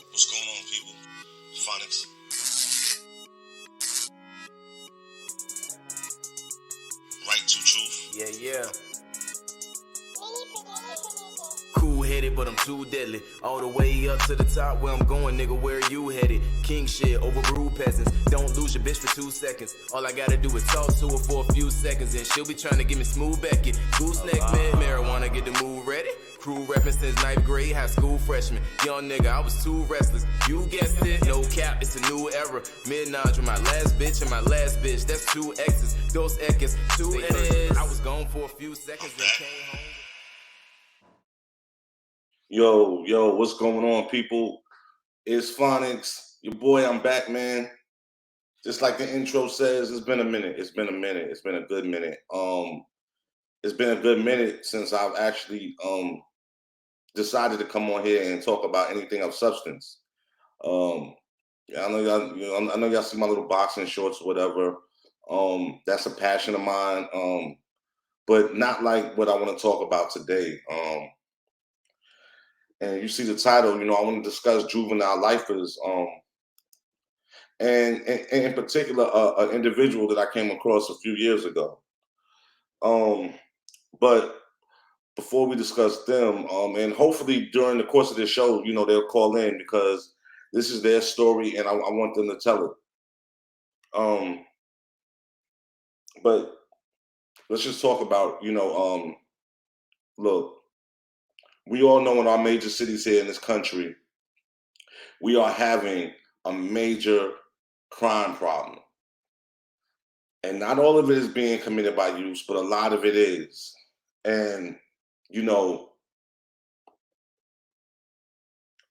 What's going on, people? Phonicz. Right to truth. Yeah. Cool-headed, but I'm too deadly. All the way up to the top where I'm going, nigga, where you headed? King shit, overruled peasants. Don't lose your bitch for 2 seconds. All I gotta do is talk to her for a few seconds, and she'll be trying to get me smooth back it. Gooseneck, man, marijuana, get the move ready. Crew reppin' since 9th grade, high school freshman. Young nigga, I was too restless. You guessed it, no cap, it's a new era. Midnight with my last bitch and my last bitch. That's 2 X's, those Eckers, 2 N's. I was gone for a few seconds and came home. Yo, what's going on, people? It's Phonicz, your boy. I'm back, man. Just like the intro says, it's been a minute. It's been a good minute. It's been a good minute since I've actually decided to come on here and talk about anything of substance. Yeah, I know y'all see my little boxing shorts or whatever. That's a passion of mine. But not like what I want to talk about today. And you see the title, I want to discuss juvenile lifers, and in particular, an individual that I came across a few years ago. But before we discuss them, and hopefully during the course of this show, they'll call in because this is their story and I want them to tell it. But let's just talk about, look, we all know in our major cities here in this country, we are having a major crime problem. And not all of it is being committed by youth, but a lot of it is. And,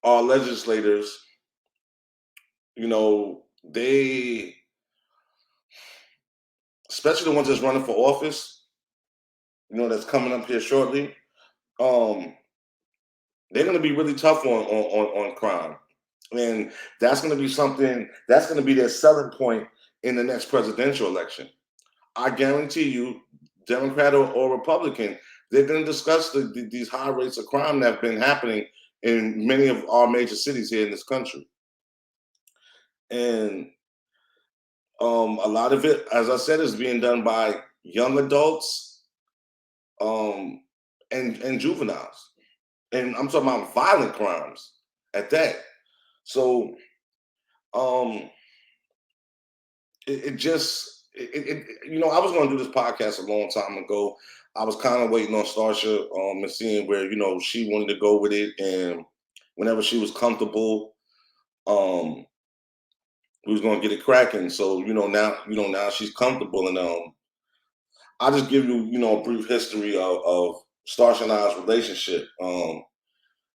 our legislators, they, especially the ones that's running for office, that's coming up here shortly, they're going to be really tough on crime. And that's going to be something, that's going to be their selling point in the next presidential election. I guarantee you, Democrat or Republican, they're going to discuss these high rates of crime that have been happening in many of our major cities here in this country. And a lot of it, as I said, is being done by young adults and juveniles. And I'm talking about violent crimes at that. So I was going to do this podcast a long time ago. I was kind of waiting on Starsha and seeing where, she wanted to go with it. And whenever she was comfortable, we was going to get it cracking. So, now she's comfortable. And I'll just give you, a brief history of Starsha and I's relationship.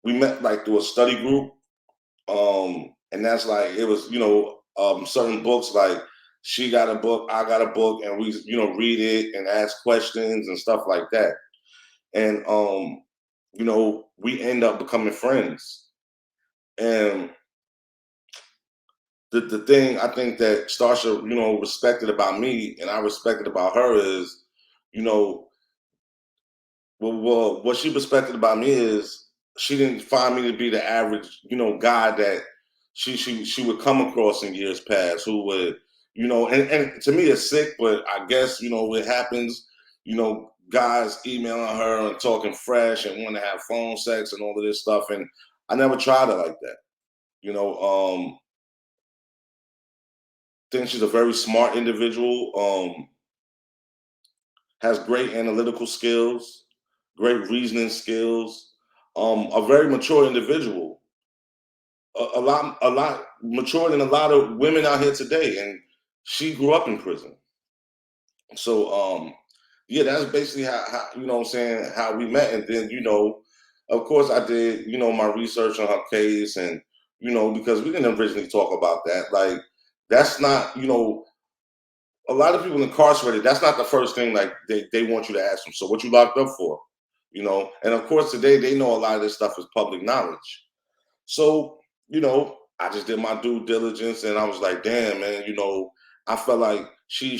We met like through a study group. And that's like, it was, certain books, like she got a book, I got a book, and we, read it and ask questions and stuff like that. And, we end up becoming friends. And the thing I think that Starsha, respected about me and I respected about her is, well, what she respected about me is she didn't find me to be the average, guy that she would come across in years past who would, and to me it's sick, but I guess, it happens, guys emailing her and talking fresh and want to have phone sex and all of this stuff. And I never tried it like that. Think she's a very smart individual, has great analytical skills, great reasoning skills, a very mature individual, a lot mature than a lot of women out here today. And she grew up in prison. So, yeah, that's basically how, how we met. And then, of course I did, my research on her case and, because we didn't originally talk about that. Like, that's not, a lot of people incarcerated, that's not the first thing like they want you to ask them. So what you locked up for? And of course today they know a lot of this stuff is public knowledge. So, I just did my due diligence and I was like, damn, man, I felt like she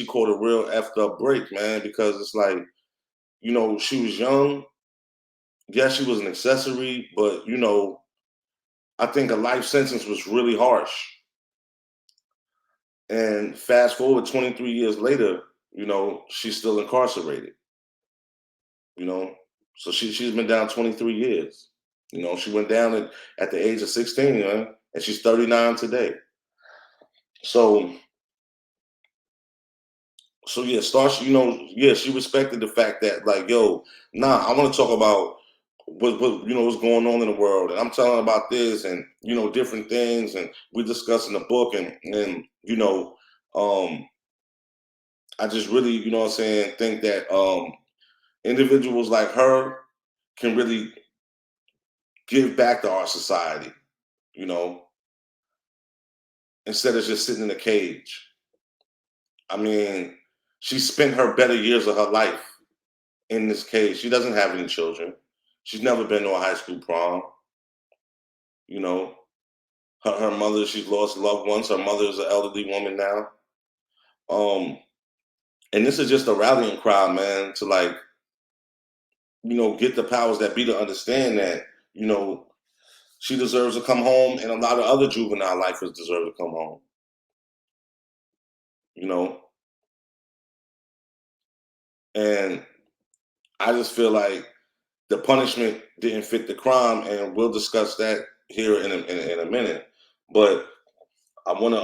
caught a real effed up break, man, because it's like, she was young. Yes, she was an accessory, but I think a life sentence was really harsh. And fast forward 23 years later, she's still incarcerated, you know. So she's been down 23 years. She went down at the age of 16, and she's 39 today. So yeah, Starsha, yeah, she respected the fact that, like, yo, nah, I want to talk about what what's going on in the world, and I'm telling about this, and different things, and we're discussing the book, and um, I just really, what I'm saying, think that individuals like her can really give back to our society, you know, instead of just sitting in a cage. I mean, she spent her better years of her life in this cage. She doesn't have any children. She's never been to a high school prom. You know, her mother, she's lost loved ones. Her mother is an elderly woman now. And this is just a rallying cry, man, to, like, get the powers that be to understand that, she deserves to come home, and a lot of other juvenile lifers deserve to come home. You know, and I just feel like the punishment didn't fit the crime, and we'll discuss that here in a minute. But I wanna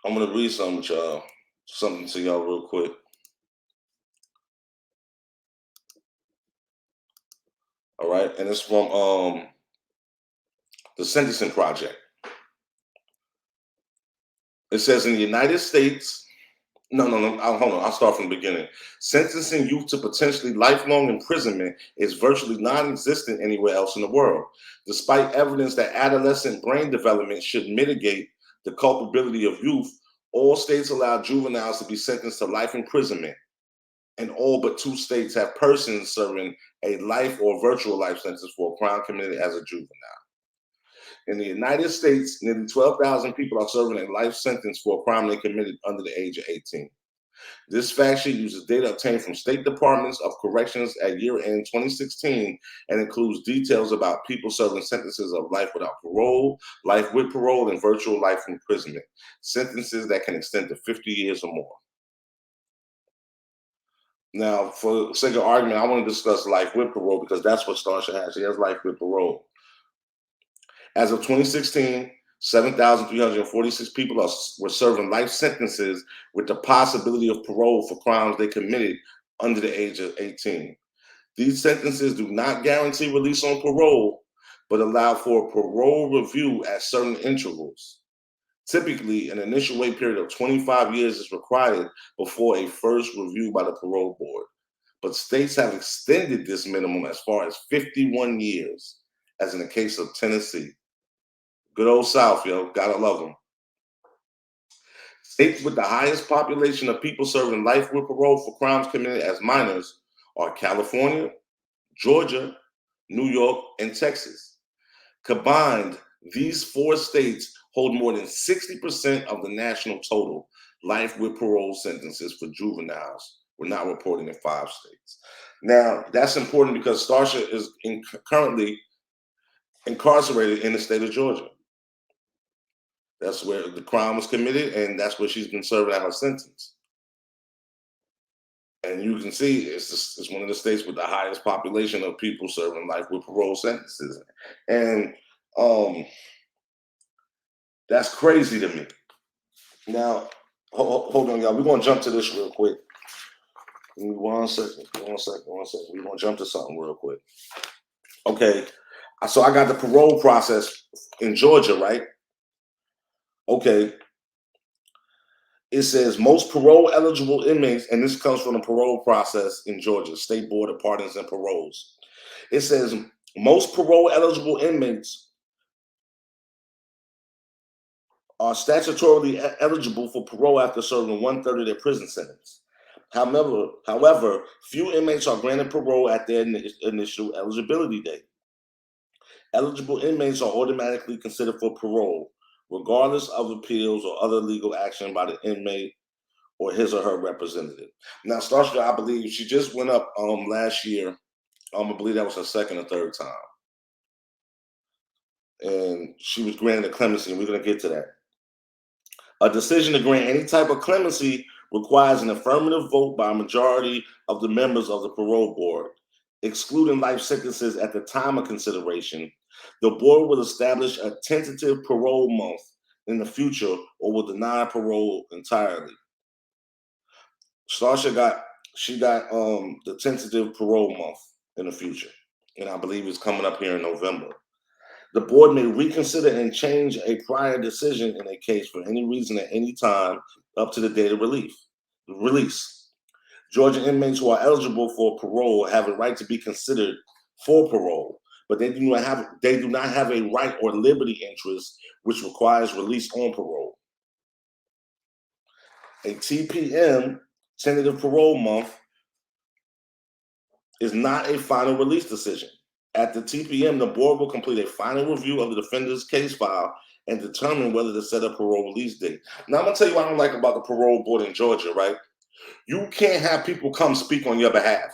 I'm gonna read something to y'all real quick. All right, and it's from the Sentencing Project. It says, in the United States, no, hold on. I'll start from the beginning. Sentencing youth to potentially lifelong imprisonment is virtually non-existent anywhere else in the world, despite evidence that adolescent brain development should mitigate the culpability of youth. All states allow juveniles to be sentenced to life imprisonment, and all but 2 states have persons serving a life or virtual life sentence for a crime committed as a juvenile. In the United States, nearly 12,000 people are serving a life sentence for a crime they committed under the age of 18. This fact sheet uses data obtained from state departments of corrections at year-end 2016 and includes details about people serving sentences of life without parole, life with parole, and virtual life imprisonment, sentences that can extend to 50 years or more. Now, for the sake of argument, I want to discuss life with parole because that's what Starsha has. She has life with parole. As of 2016, 7,346 people were serving life sentences with the possibility of parole for crimes they committed under the age of 18. These sentences do not guarantee release on parole, but allow for a parole review at certain intervals. Typically, an initial wait period of 25 years is required before a first review by the parole board. But states have extended this minimum as far as 51 years, as in the case of Tennessee. Good old South, yo. Gotta love them. States with the highest population of people serving life with parole for crimes committed as minors are California, Georgia, New York, and Texas. Combined, these 4 states hold more than 60% of the national total life with parole sentences for juveniles. We're not reporting in 5 states. Now, that's important because Starsha is currently incarcerated in the state of Georgia. That's where the crime was committed, and that's where she's been serving out her sentence. And you can see it's one of the states with the highest population of people serving life with parole sentences. And that's crazy to me. Now, hold on, y'all. We're going to jump to this real quick. Give me 1 second. We're going to jump to something real quick. Okay. So I got the parole process in Georgia, right? Okay. It says most parole eligible inmates, and this comes from the parole process in Georgia, State Board of Pardons and Paroles. It says most parole eligible inmates are statutorily eligible for parole after serving 1/3 of their prison sentence. However, few inmates are granted parole at their initial eligibility date. Eligible inmates are automatically considered for parole, regardless of appeals or other legal action by the inmate or his or her representative. Now, Starsha, I believe she just went up last year. I believe that was her 2nd or 3rd time. and she was granted a clemency, and we're going to get to that. A decision to grant any type of clemency requires an affirmative vote by a majority of the members of the parole board, excluding life sentences at the time of consideration. The board will establish a tentative parole month in the future or will deny parole entirely. Starsha got the tentative parole month in the future, and I believe it's coming up here in November. The board may reconsider and change a prior decision in a case for any reason at any time up to the date of release. Georgia inmates who are eligible for parole have a right to be considered for parole, but they do not have a right or liberty interest which requires release on parole. A TPM, tentative parole month, is not a final release decision. At the TPM, the board will complete a final review of the defendant's case file and determine whether to set a parole release date. Now, I'm going to tell you what I don't like about the parole board in Georgia, right? You can't have people come speak on your behalf.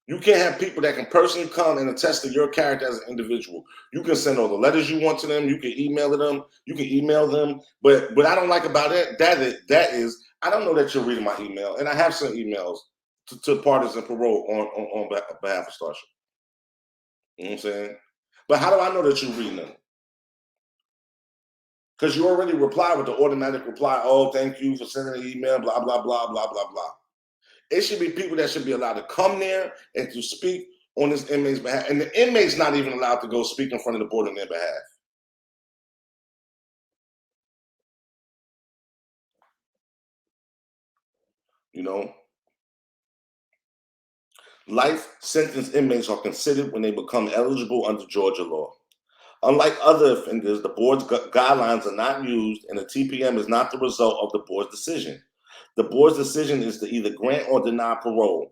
You can't have people that can personally come and attest to your character as an individual. You can send all the letters you want to them. You can email them. But what I don't like about it, that is, I don't know that you're reading my email. And I have sent emails to parties in parole on behalf of Starsha. You know what I'm saying? But how do I know that you're reading them? Because you already replied with the automatic reply, oh, thank you for sending an email, blah, blah, blah, blah, blah, blah. It should be people that should be allowed to come there and to speak on this inmate's behalf. And the inmate's not even allowed to go speak in front of the board on their behalf. You know? Life sentence inmates are considered when they become eligible under Georgia law. Unlike other offenders, the board's guidelines are not used, and the TPM is not the result of the board's decision. The board's decision is to either grant or deny parole.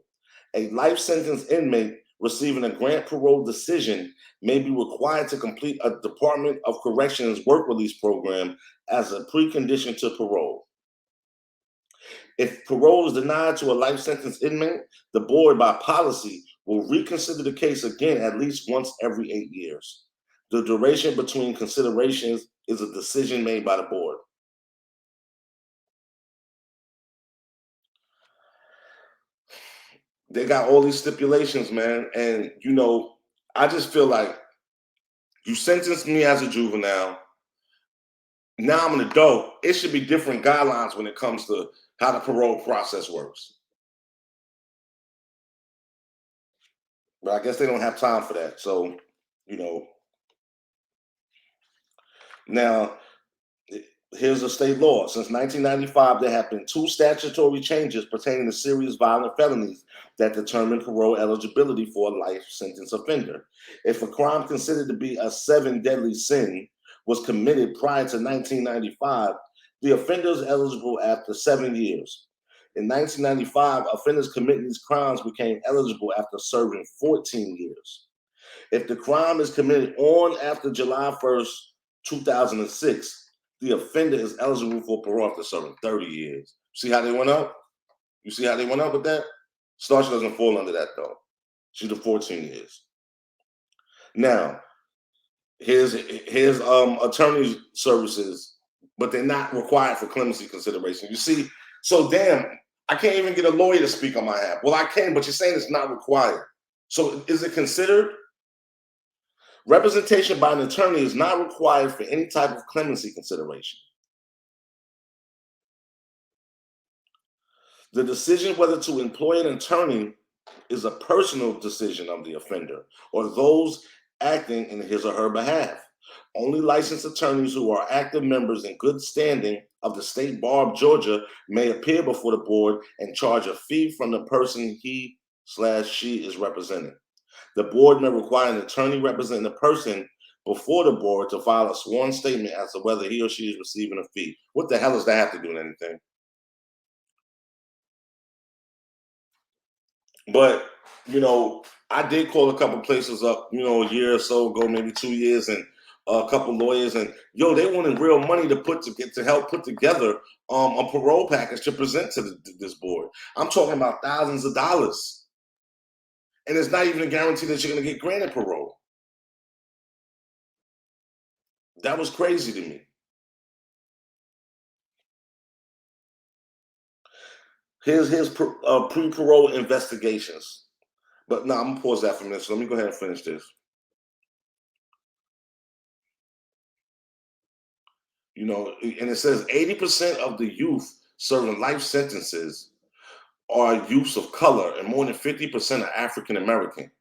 A life sentence inmate receiving a grant parole decision may be required to complete a Department of Corrections work release program as a precondition to parole. If parole is denied to a life sentence inmate, the board, by policy, will reconsider the case again at least once every 8 years. The duration between considerations is a decision made by the board. They got all these stipulations, man. And, you know, I just feel like you sentenced me as a juvenile. Now I'm an adult. It should be different guidelines when it comes to how the parole process works. But I guess they don't have time for that. So, you know, now here's a state law. Since 1995, there have been 2 statutory changes pertaining to serious violent felonies that determine parole eligibility for a life sentence offender. If a crime considered to be a 7 deadly sin was committed prior to 1995, the offender is eligible after 7 years. In 1995, offenders committing these crimes became eligible after serving 14 years. If the crime is committed on after July 1st, 2006, the offender is eligible for parole after serving 30 years. See how they went up? You see how they went up with that? Starsha doesn't fall under that, though. She's the 14 years. Now, here's attorney services, but they're not required for clemency consideration. You see, so damn, I can't even get a lawyer to speak on my behalf. Well, I can, but you're saying it's not required. So is it considered? Representation by an attorney is not required for any type of clemency consideration. The decision whether to employ an attorney is a personal decision of the offender or those acting in his or her behalf. Only licensed attorneys who are active members in good standing of the State Bar of Georgia may appear before the board and charge a fee from the person he/she is representing. The board may require an attorney representing the person before the board to file a sworn statement as to whether he or she is receiving a fee. What the hell does that have to do with anything? But, you know, I did call a couple places up, you know, a year or so ago, maybe 2 years, and a couple lawyers, and they wanted real money to help put together a parole package to present to this board. I'm talking about thousands of dollars. And it's not even a guarantee that you're going to get granted parole. That was crazy to me. Here's pre-parole investigations. But no, I'm gonna pause that for a minute. So let me go ahead and finish this. You know, and it says 80% of the youth serving life sentences are youths of color, and more than 50% are African American.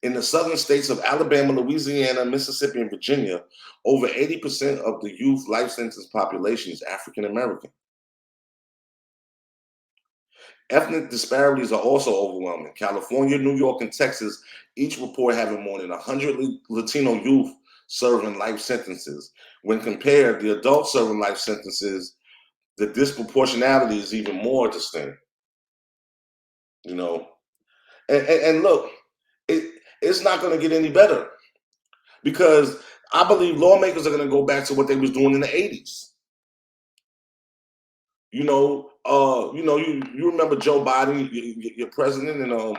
In the southern states of Alabama, Louisiana, Mississippi, and Virginia, over 80% of the youth life sentence population is African American. Ethnic disparities are also overwhelming. California, New York, and Texas each report having more than 100 Latino youth serving life sentences. When compared, the adults serving life sentences, the disproportionality is even more distinct. You know, and look, it's not going to get any better because I believe lawmakers are going to go back to what they was doing in the 80s. You remember Joe Biden, your president, and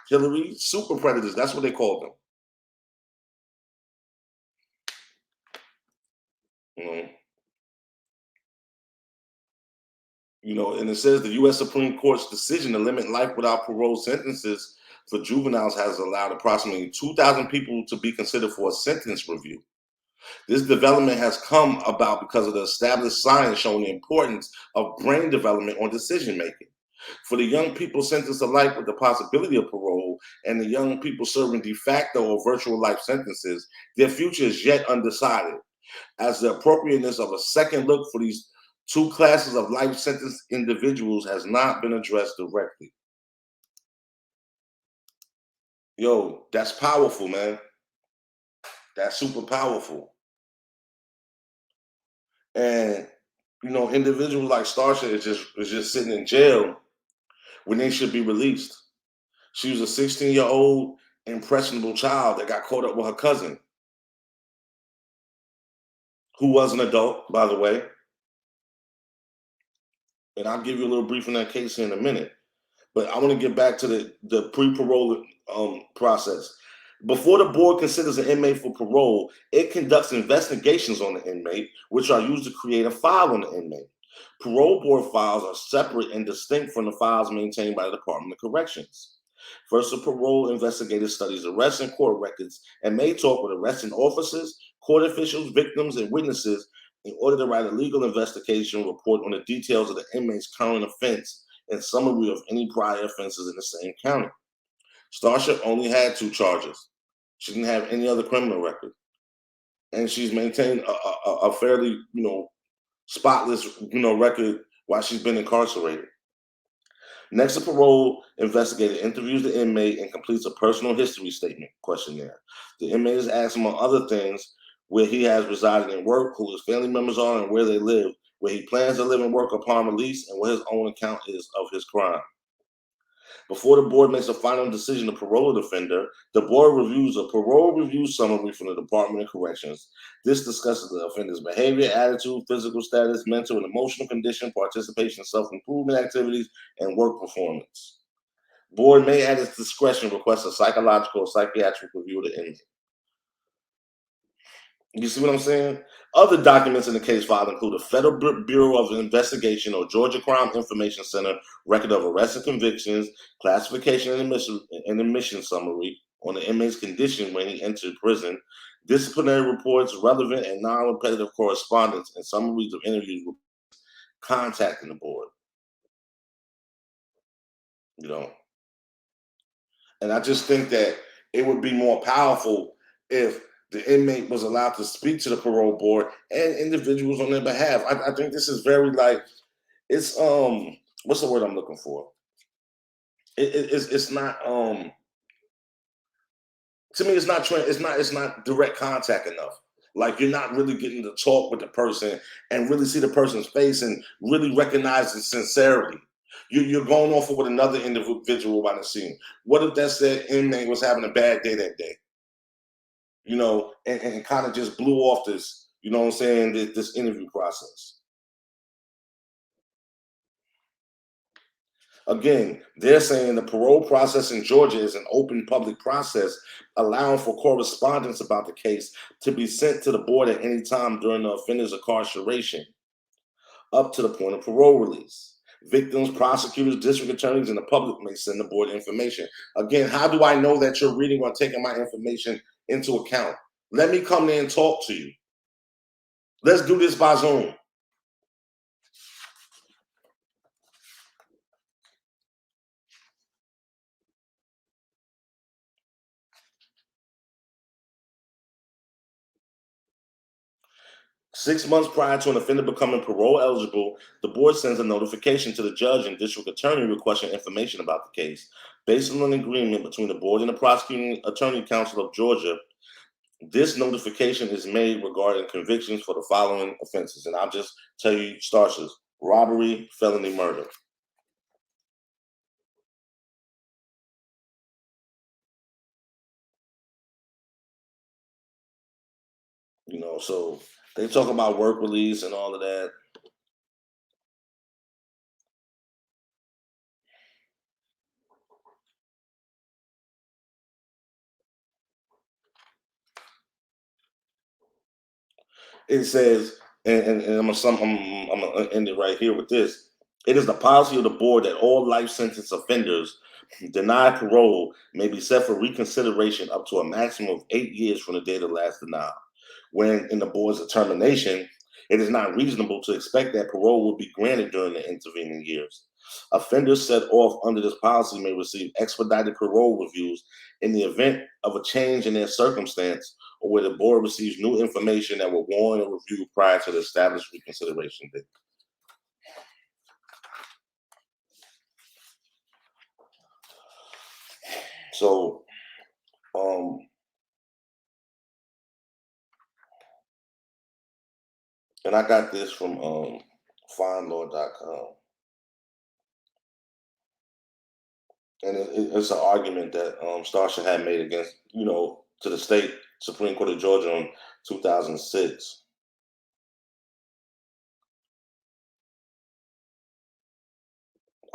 Hillary, super predators. That's what they called them. You know, and it says the U.S. Supreme Court's decision to limit life without parole sentences for juveniles has allowed approximately 2,000 people to be considered for a sentence review. This development has come about because of the established science showing the importance of brain development on decision making. For the young people sentenced to life with the possibility of parole and the young people serving de facto or virtual life sentences, their future is yet undecided, as the appropriateness of a second look for these two classes of life sentenced individuals has not been addressed directly. Yo, that's powerful, man. That's super powerful. And individuals like Starsha is just sitting in jail when they should be released. She was a 16-year-old impressionable child that got caught up with her cousin, who was an adult, by the way. And I'll give you a little brief on that case in a minute. But I want to get back to the pre-parole process. Before the board considers an inmate for parole, it conducts investigations on the inmate, which are used to create a file on the inmate. Parole board files are separate and distinct from the files maintained by the Department of Corrections. First, the parole investigator studies arrests and court records and may talk with arresting officers, court officials, victims, and witnesses in order to write a legal investigation report on the details of the inmate's current offense and summary of any prior offenses in the same county. Starsha only had 2 charges. She didn't have any other criminal record, and she's maintained a fairly, spotless, record while she's been incarcerated. Next, the parole investigator interviews the inmate and completes a personal history statement questionnaire. The inmate is asked, among other things, where he has resided and worked, who his family members are, and where they live, where he plans to live and work upon release, and what his own account is of his crime. Before the board makes a final decision to parole an offender, the board reviews a parole review summary from the Department of Corrections. This discusses the offender's behavior, attitude, physical status, mental and emotional condition, participation in self-improvement activities, and work performance. Board may, at its discretion, request a psychological or psychiatric review of the inmate. You see what I'm saying? Other documents in the case file include a Federal Bureau of Investigation or Georgia Crime Information Center record of arrests and convictions, classification and admission summary on the inmate's condition when he entered prison, disciplinary reports, relevant and non-repetitive correspondence, and summaries of interviews with contacting the board. And I just think that it would be more powerful if the inmate was allowed to speak to the parole board and individuals on their behalf. I think this is very it's what's the word I'm looking for? It's not to me it's not direct contact enough. Like, you're not really getting to talk with the person and really see the person's face and really recognize the sincerity. You're going off with another individual by the scene. What if that said inmate was having a bad day that day? And kind of just blew off this, what I'm saying, this interview process. Again, they're saying the parole process in Georgia is an open public process, allowing for correspondence about the case to be sent to the board at any time during the offender's incarceration, up to the point of parole release. Victims, prosecutors, district attorneys, and the public may send the board information. Again, how do I know that you're reading or taking my information into account? Let me come there and talk to you. Let's do this by Zoom. 6 months prior to an offender becoming parole eligible, the board sends a notification to the judge and district attorney requesting information about the case. Based on an agreement between the board and the prosecuting attorney council of Georgia, this notification is made regarding convictions for the following offenses. And I'll just tell you Starsha's: robbery, felony murder. So they talk about work release and all of that. It says, and I'm gonna end it right here with this. It is the policy of the board that all life sentence offenders denied parole may be set for reconsideration up to a maximum of 8 years from the date of last denial. When in the board's determination, it is not reasonable to expect that parole will be granted during the intervening years. Offenders set off under this policy may receive expedited parole reviews in the event of a change in their circumstance or where the board receives new information that will warrant a review prior to the established reconsideration date. So, and I got this from findlaw.com. And it's an argument that Starsha had made against, to the state Supreme Court of Georgia in 2006.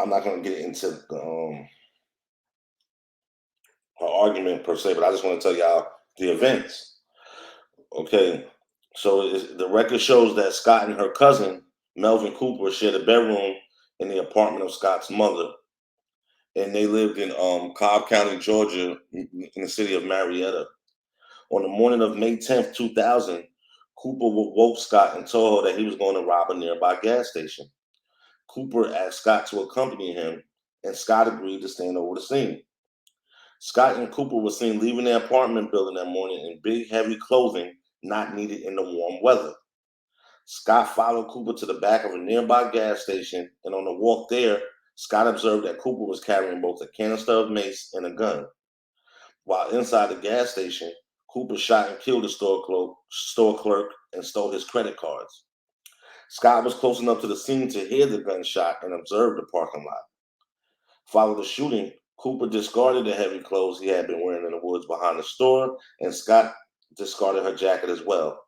I'm not going to get into her argument per se, but I just want to tell y'all the events. Okay, so the record shows that Scott and her cousin Melvin Cooper shared a bedroom in the apartment of Scott's mother, and they lived in Cobb County, Georgia, in the city of Marietta. On the morning of May 10th, 2000, Cooper woke Scott and told her that he was going to rob a nearby gas station. Cooper asked Scott to accompany him, and Scott agreed to stand over the scene. Scott and Cooper were seen leaving their apartment building that morning in big, heavy clothing not needed in the warm weather. Scott followed Cooper to the back of a nearby gas station, and on the walk there, Scott observed that Cooper was carrying both a canister of mace and a gun. While inside the gas station, Cooper shot and killed the store clerk and stole his credit cards. Scott was close enough to the scene to hear the gunshot and observe the parking lot. Following the shooting, Cooper discarded the heavy clothes he had been wearing in the woods behind the store, and Scott discarded her jacket as well.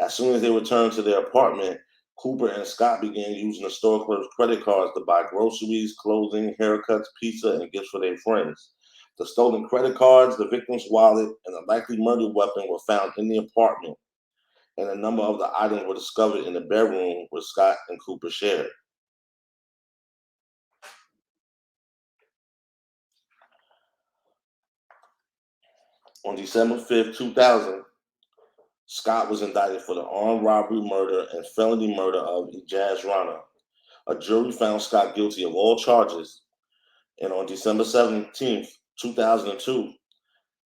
As soon as they returned to their apartment, Cooper and Scott began using the store clerk's credit cards to buy groceries, clothing, haircuts, pizza, and gifts for their friends. The stolen credit cards, the victim's wallet, and the likely murder weapon were found in the apartment, and a number of the items were discovered in the bedroom where Scott and Cooper shared. On December 5th, 2000, Scott was indicted for the armed robbery, murder, and felony murder of Ijaz Rana. A jury found Scott guilty of all charges, and on December 17th, 2002,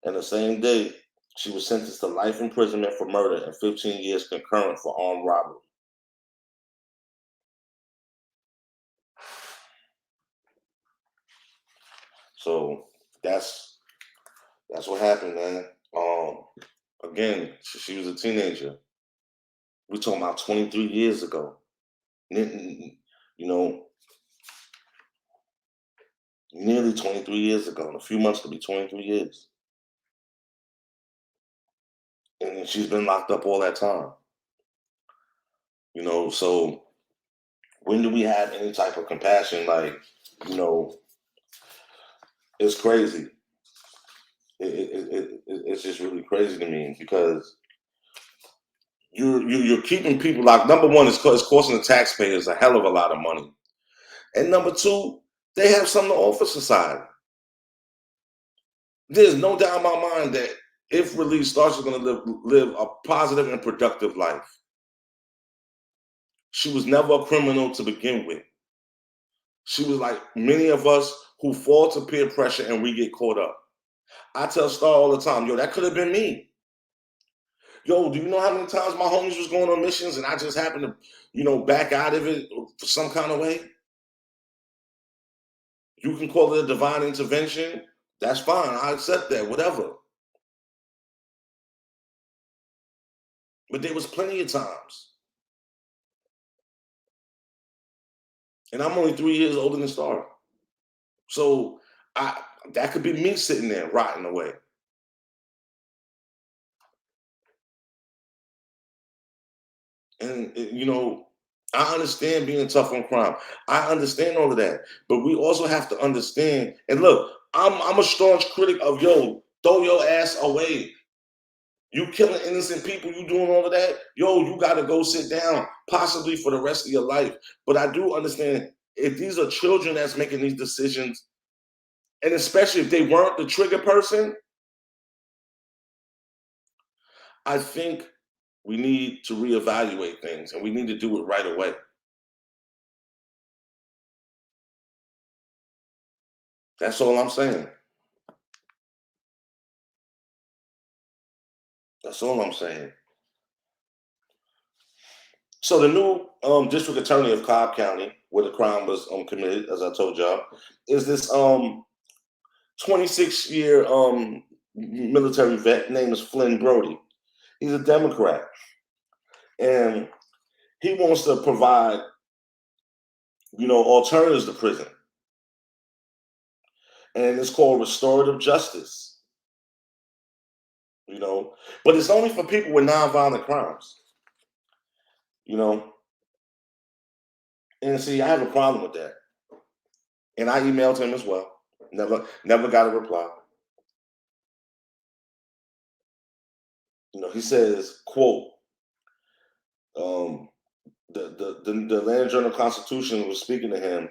and the same day, she was sentenced to life imprisonment for murder and 15 years concurrent for armed robbery. So that's what happened, man. Again, she was a teenager. We're talking about 23 years ago. Nearly 23 years ago. In a few months, it'll be 23 years. And she's been locked up all that time. So when do we have any type of compassion? Like, It's crazy. It's just really crazy to me because you're keeping people like, number one, it's costing the taxpayers a hell of a lot of money, and number two, they have something to offer society. There's no doubt in my mind that if released, Starsha's going to live a positive and productive life. She was never a criminal to begin with. She was like many of us who fall to peer pressure and we get caught up. I tell Star all the time, yo, that could have been me. Yo, do you know how many times my homies was going on missions and I just happened to, back out of it for some kind of way? You can call it a divine intervention. That's fine. I accept that, whatever. But there was plenty of times. And I'm only 3 years older than Star. So that could be me sitting there rotting away. And I understand being tough on crime. I understand all of that. But we also have to understand, and look, I'm a staunch critic of, yo, throw your ass away. You killing innocent people, you doing all of that, yo, you gotta go sit down, possibly for the rest of your life. But I do understand if these are children that's making these decisions, and especially if they weren't the trigger person, I think we need to reevaluate things and we need to do it right away. That's all I'm saying. That's all I'm saying. So the new district attorney of Cobb County, where the crime was committed, as I told y'all, is this 26-year military vet. Name is Flynn Brody. He's a Democrat, and he wants to provide, alternatives to prison, and it's called restorative justice. But it's only for people with nonviolent crimes. And see, I have a problem with that, and I emailed him as well. Never got a reply. He says, quote, um, the Land Journal Constitution was speaking to him,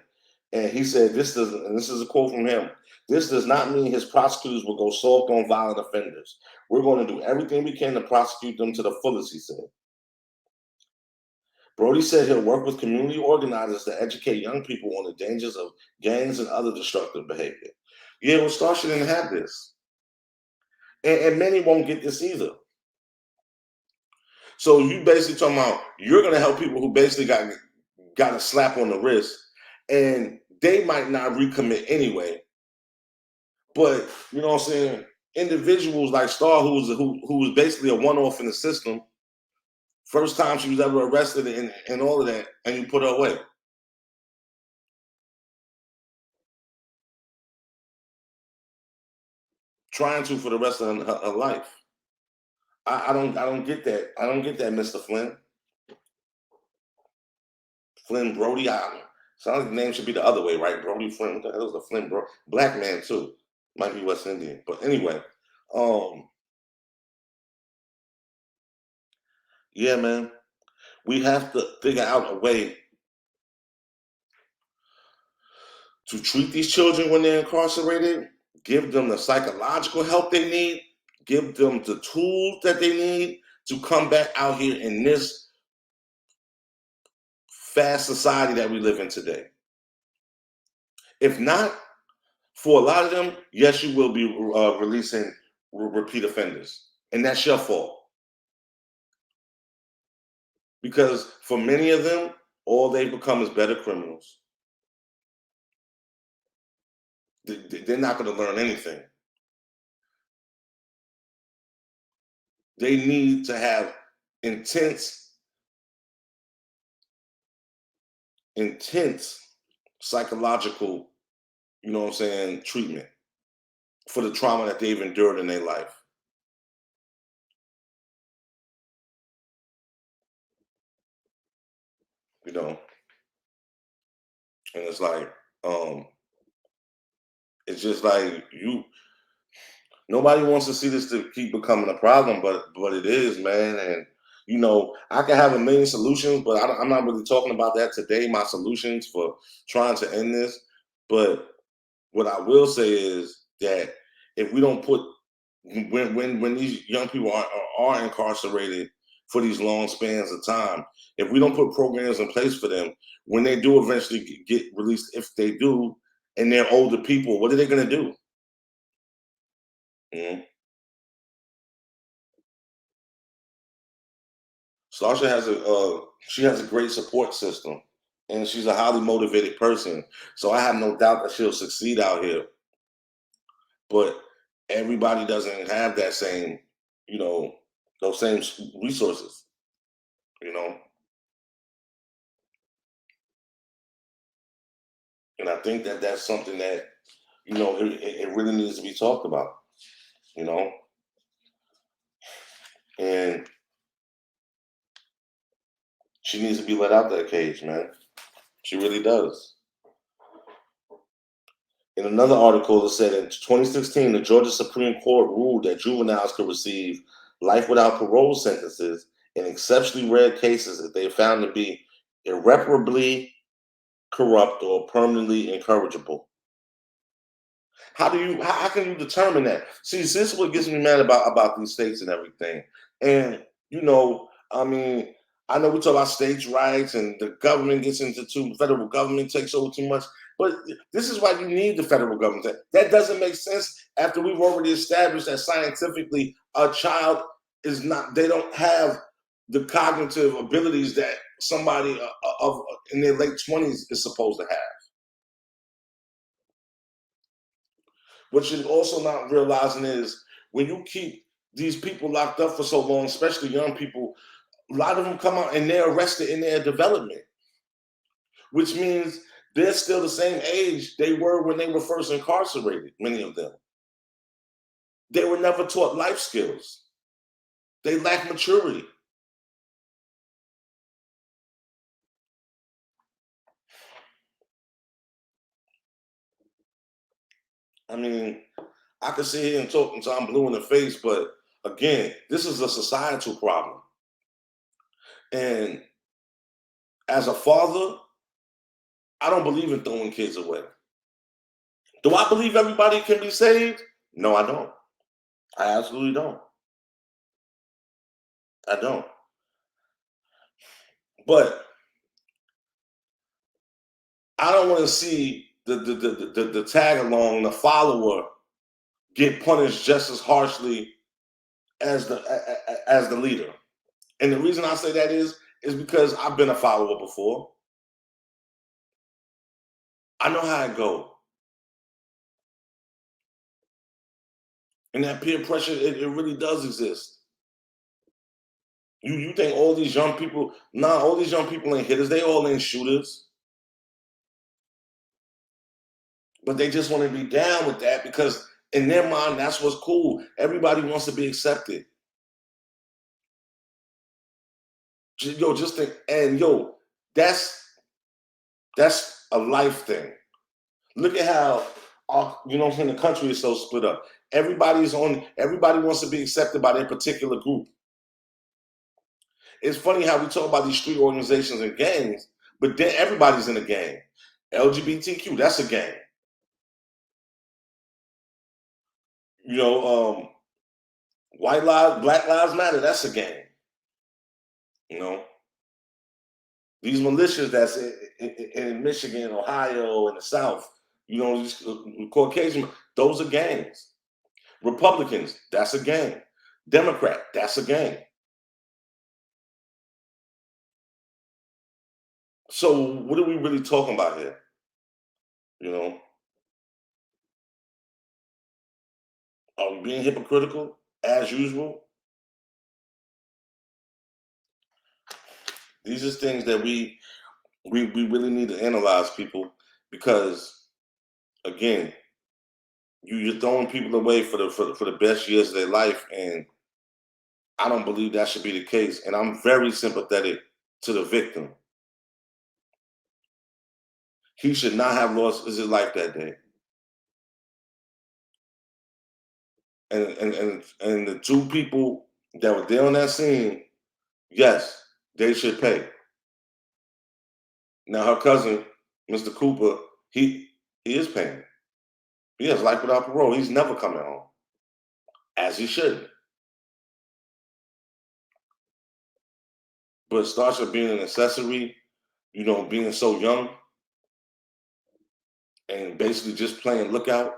and he said, this doesn't, and this is a quote from him, this does not mean his prosecutors will go soft on violent offenders. We're going to do everything we can to prosecute them to the fullest, he said. Brody said he'll work with community organizers to educate young people on the dangers of gangs and other destructive behavior. Yeah, well, Starsha didn't have this. And many won't get this either. So you basically talking about you're going to help people who basically got a slap on the wrist, and they might not recommit anyway. But you know what I'm saying? Individuals like Star, who was basically a one-off in the system, first time she was ever arrested and all of that, and you put her away. Trying to for the rest of her life. I don't get that. I don't get that, Mr. Flynn. Flynn Brody. Sounds like the name should be the other way, right? Brody Flynn. What the hell is the Flynn Bro? Black man too. Might be West Indian. But anyway, yeah, man. We have to figure out a way to treat these children when they're incarcerated, give them the psychological help they need, give them the tools that they need to come back out here in this fast society that we live in today. If not, for a lot of them, yes, you will be releasing repeat offenders. And that's your fault. Because for many of them, all they've become is better criminals. They're not going to learn anything. They need to have intense psychological, treatment for the trauma that they've endured in their life. And it's like, It's just like nobody wants to see this to keep becoming a problem, but it is, man. And I can have a million solutions, but I'm not really talking about that today. My solutions for trying to end this, but what I will say is that if we don't put when these young people are incarcerated for these long spans of time, if we don't put programs in place for them, when they do eventually get released, if they do, and they're older people, what are they going to do? Mhm. Starsha she has a great support system, and she's a highly motivated person. So I have no doubt that she'll succeed out here. But everybody doesn't have that same, you know, those same resources. You know, and I think that that's something that it really needs to be talked about. You know, and she needs to be let out that cage, man. She really does. In another article, it said in 2016, the Georgia Supreme Court ruled that juveniles could receive life without parole sentences in exceptionally rare cases if they are found to be irreparably corrupt or permanently incorrigible. How can you determine that? See, this is what gets me mad about these states and everything. And I mean, I know we talk about states' rights and the government gets into federal government takes over too much, but this is why you need the federal government. That doesn't make sense after we've already established that scientifically a child is not. They don't have the cognitive abilities that somebody of in their late 20s is supposed to have. What you're also not realizing is when you keep these people locked up for so long, especially young people, a lot of them come out and they're arrested in their development, which means they're still the same age they were when they were first incarcerated, many of them. They were never taught life skills. They lack maturity. I mean, I could sit here and talk until I'm blue in the face, but again, this is a societal problem. And as a father, I don't believe in throwing kids away. Do I believe everybody can be saved? No, I don't. I absolutely don't. I don't. But I don't want to see the tag along, the follower, get punished just as harshly as the leader. And the reason I say that is because I've been a follower before. I know how it go. And that peer pressure, it really does exist. You think all these young people, nah, all these young people ain't hitters, they all ain't shooters. But they just want to be down with that because in their mind, that's what's cool. Everybody wants to be accepted. Yo, just think, and yo, that's a life thing. Look at how the country is so split up. Everybody wants to be accepted by their particular group. It's funny how we talk about these street organizations and gangs, but then everybody's in a gang. LGBTQ, that's a gang. You know, white lives, Black Lives Matter, that's a gang. You know, these militias that's in Michigan, Ohio, and the South, these Caucasian, those are gangs. Republicans, that's a gang. Democrat, that's a gang. So what are we really talking about here? You know, are we being hypocritical as usual? These are things that we really need to analyze, people, because again, you're throwing people away for the best years of their life, and I don't believe that should be the case. And I'm very sympathetic to the victim. He should not have lost his life that day. And the two people that were there on that scene, yes, they should pay. Now her cousin, Mr. Cooper, he is paying. He has life without parole. He's never coming home, as he shouldn't. But Starsha being an accessory, being so young and basically just playing lookout,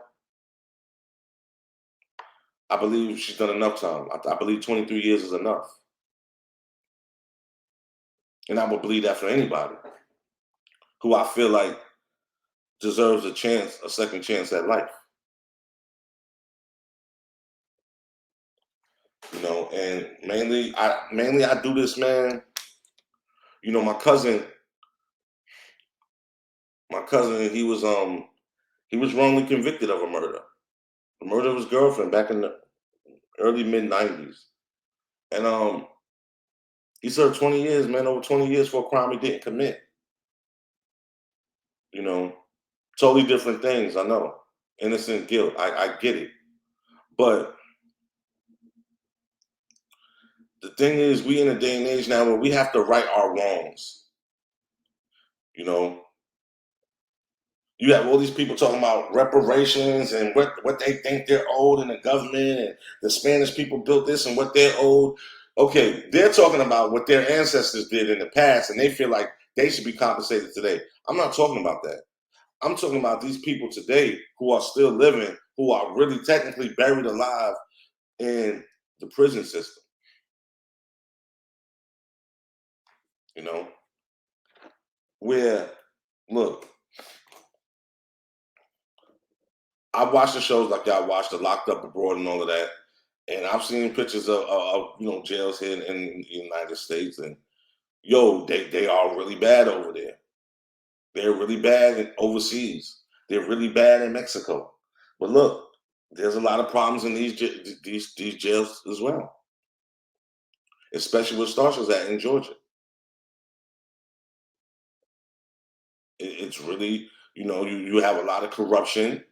I believe she's done enough time. I believe 23 years is enough. And I would believe that for anybody who I feel like deserves a second chance at life. And mainly I do this, man. My cousin, he was wrongly convicted of a murder. The murder of his girlfriend back in the early mid-90s. And he served 20 years, man, over 20 years for a crime he didn't commit. Totally different things, I know. Innocent guilt, I get it. But the thing is, we in a day and age now where we have to right our wrongs. You have all these people talking about reparations and what they think they're owed in the government, and the Spanish people built this and what they're owed. Okay, they're talking about what their ancestors did in the past, and they feel like they should be compensated today. I'm not talking about that. I'm talking about these people today who are still living, who are really technically buried alive in the prison system. Where, look, I watched the shows like y'all watched, the Locked Up Abroad and all of that, and I've seen pictures of jails here in the United States, and they are really bad over there. They're really bad overseas. They're really bad in Mexico. But look, there's a lot of problems in these jails as well, especially where Starsha's at in Georgia. It's really, you have a lot of corruption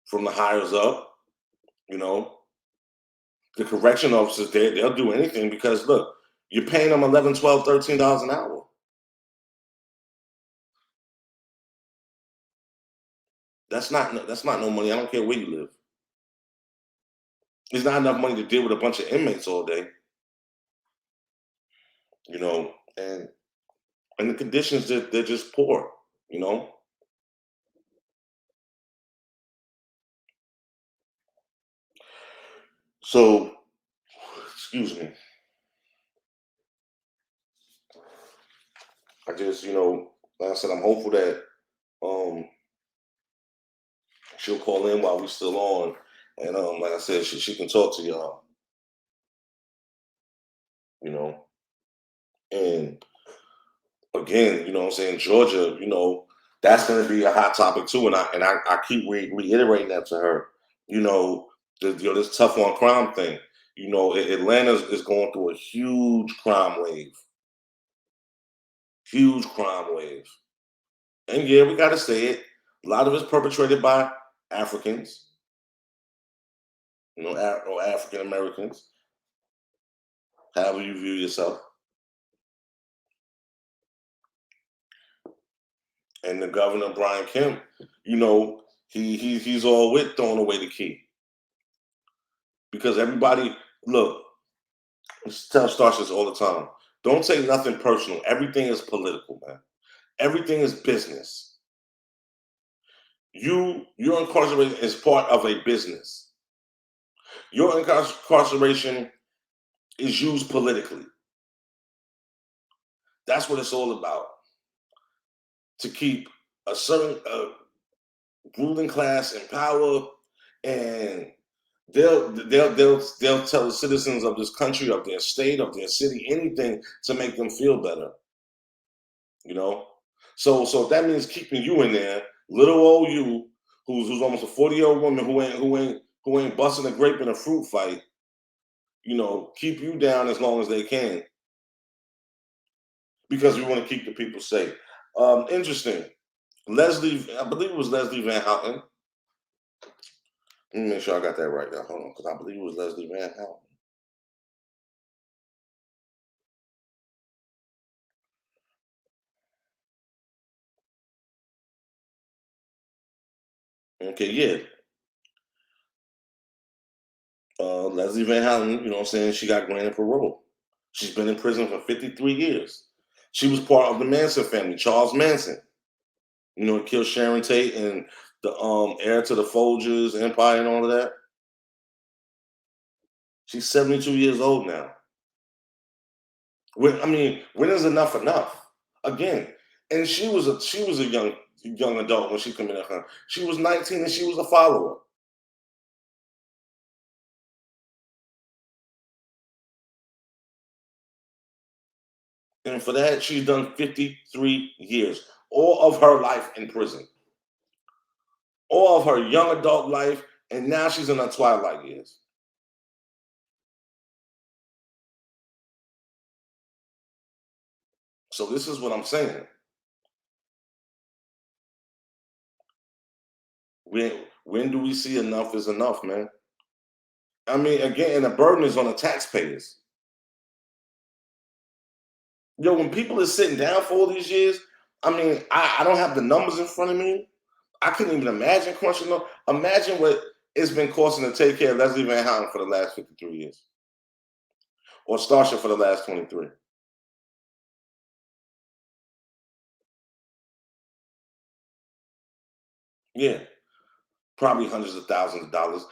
from the higher up. The correction officers, they'll do anything because, look, you're paying them $11, $12, $13 an hour. That's not no money. I don't care where you live. It's not enough money to deal with a bunch of inmates all day. And the conditions, they're just poor. So, excuse me. I just, like I said, I'm hopeful that she'll call in while we're still on, and like I said, she can talk to y'all. And again, what I'm saying, Georgia, that's going to be a hot topic too, and I keep reiterating that to her. This tough on crime thing. Atlanta is going through a huge crime wave. Huge crime wave. And yeah, we got to say it. A lot of it's perpetrated by Africans, or African Americans, however you view yourself. And the governor, Brian Kemp, he's all with throwing away the key. Because everybody, look, I tell Starsha this all the time. Don't take nothing personal. Everything is political, man. Everything is business. Your incarceration is part of a business. Your incarceration is used politically. That's what it's all about. To keep a certain ruling class in power, and they'll tell the citizens of this country, of their state, of their city, anything to make them feel better. So that means keeping you in there, little old you, who's almost a 40-year-old woman who ain't busting a grape in a fruit fight. Keep you down as long as they can, because we want to keep the people safe. Interesting. I believe it was Leslie Van Houten. Let me make sure I got that right now. Hold on, because I believe it was Leslie Van Houten. Okay, yeah. Leslie Van Houten, you know what I'm saying? She got granted parole. She's been in prison for 53 years. She was part of the Manson family, Charles Manson. You know, killed Sharon Tate and the heir to the Folgers empire and all of that. She's 72 years old now. When is enough enough? Again, and she was a young adult when she committed her. She was 19 and she was a follower. And for that, she's done 53 years, all of her life in prison, all of her young adult life, and now she's in her twilight years. So this is what I'm saying. When do we see enough is enough, man? I mean, again, and the burden is on the taxpayers. Yo, when people are sitting down for all these years, I don't have the numbers in front of me. I couldn't even imagine crunching them. Imagine what it's been costing to take care of Leslie Van Houten for the last 53 years, or Starsha for the last 23. Yeah, probably hundreds of thousands of dollars.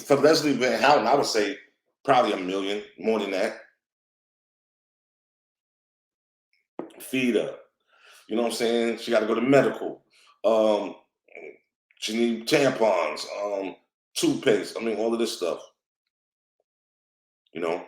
For Leslie Van Houten, I would say probably $1 million, more than that. Feed her. You know what I'm saying? She got to go to medical. Um, she need tampons, toothpaste. All of this stuff. You know.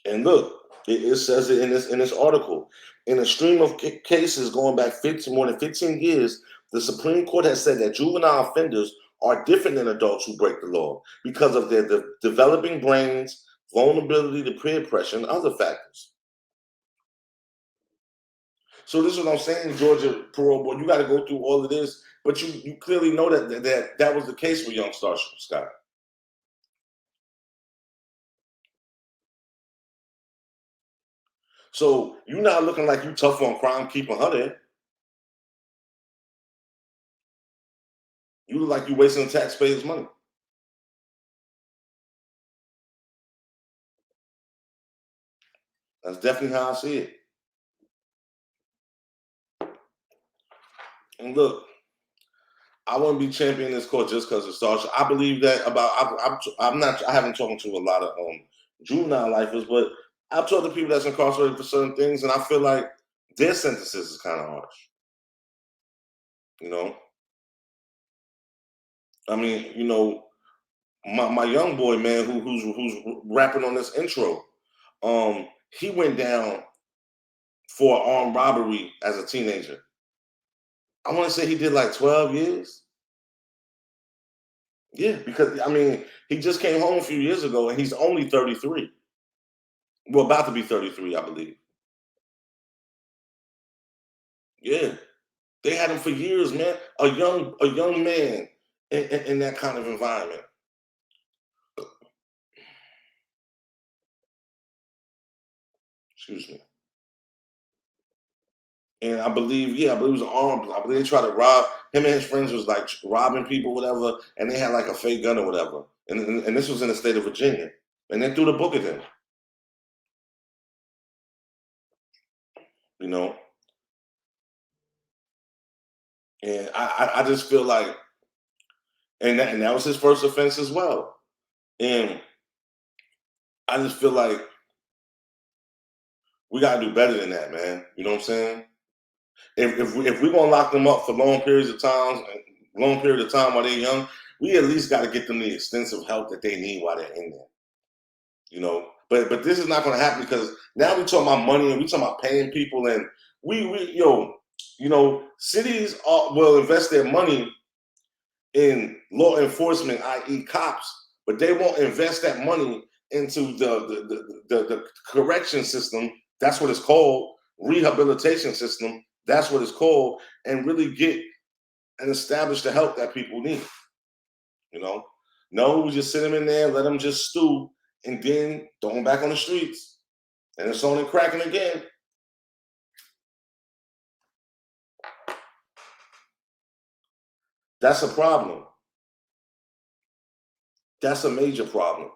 And look, it says it in this article. In a stream of cases going back more than 15 years, the Supreme Court has said that juvenile offenders are different than adults who break the law because of their developing brains, vulnerability to peer pressure, and other factors. So this is what I'm saying, Georgia parole board. You got to go through all of this, but you clearly know that was the case with young Starsha Scott. So you're not looking like you tough on crime, keeping her there. You look like you wasting taxpayers' money. That's definitely how I see it. And look, I wouldn't be championing this court just because of Starsha. I believe that about. I'm not. I haven't talked to a lot of juvenile lifers, but I've talked to people that's incarcerated for certain things, and I feel like their sentences is kind of harsh. You know, my young boy, man, who's rapping on this intro, he went down for armed robbery as a teenager. I want to say he did like 12 years. Yeah, because he just came home a few years ago and he's only 33. Well, about to be 33, I believe. Yeah. They had him for years, man. A young man in that kind of environment. Excuse me. And I believe it was armed. I believe they tried to rob him and his friends was like robbing people, whatever, and they had like a fake gun or whatever. And this was in the state of Virginia. And they threw the book at him. You know. And I just feel like and that was his first offense as well. And I just feel like we gotta do better than that, man. You know what I'm saying? If we're gonna lock them up for long periods of time, while they're young, we at least got to get them the extensive help that they need while they're in there. You know, but this is not gonna happen because now we're talking about money and we talking about paying people and cities will invest their money in law enforcement, i.e., cops, but they won't invest that money into the correction system. That's what it's called, rehabilitation system That's what it's called, and really get and establish the help that people need. You know, no, we just sit them in there, let them just stew, and then throw them back on the streets, and it's on and cracking again. That's a problem. That's a major problem.